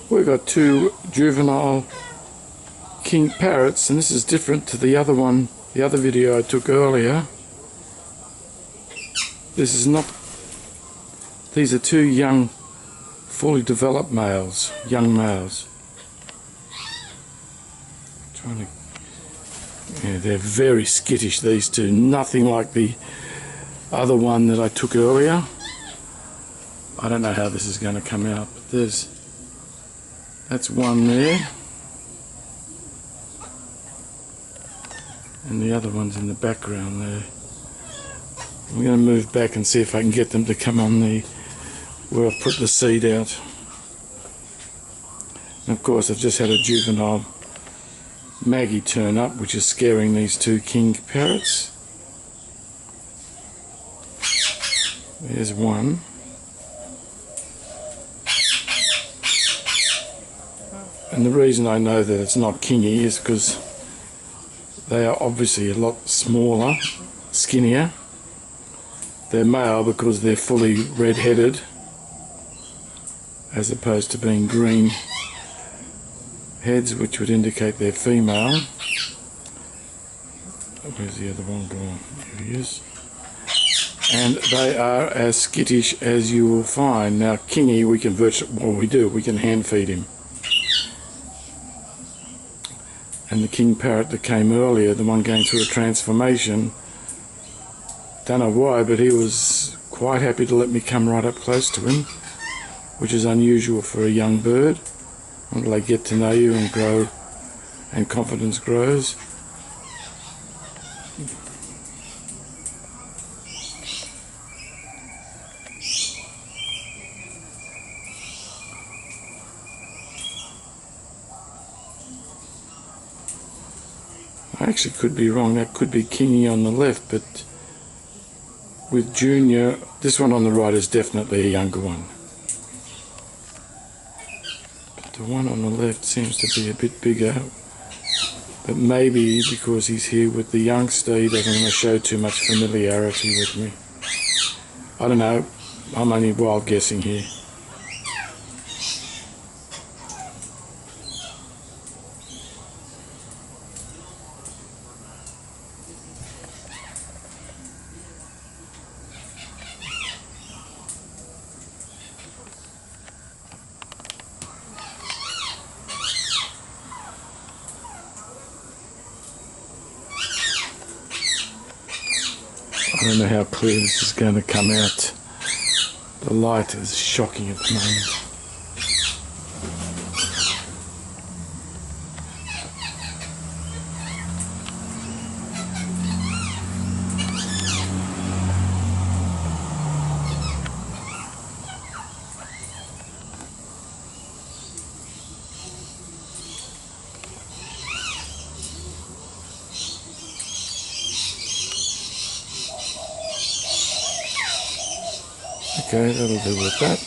We've got two juvenile king parrots, and this is different to the other one, the other video I took earlier. This is not, these are two young, fully developed males, young males. Yeah, they're very skittish, these two, nothing like the other one that I took earlier. I don't know how this is going to come out, but that's one there, and the other one's in the background there. I'm going to move back and see if I can get them to come on where I've put the seed out. And of course I've just had a juvenile Maggie turn up, which is scaring these two king parrots. There's one. And the reason I know that it's not Kingy is because they are obviously a lot smaller, skinnier. They're male because they're fully red-headed, as opposed to being green heads, which would indicate they're female. Where's the other one gone? Here he is. And they are as skittish as you will find. Now Kingy, we can we can hand feed him. And the king parrot that came earlier, the one going through a transformation, don't know why, but he was quite happy to let me come right up close to him, which is unusual for a young bird until they get to know you and grow, and confidence grows. I actually could be wrong, that could be Kingy on the left, but with Junior, this one on the right is definitely a younger one. But the one on the left seems to be a bit bigger, but maybe because he's here with the youngster, he doesn't want to show too much familiarity with me. I don't know, I'm only wild guessing here. I don't know how clear this is going to come out. The light is shocking at the moment. Okay, that'll do with that.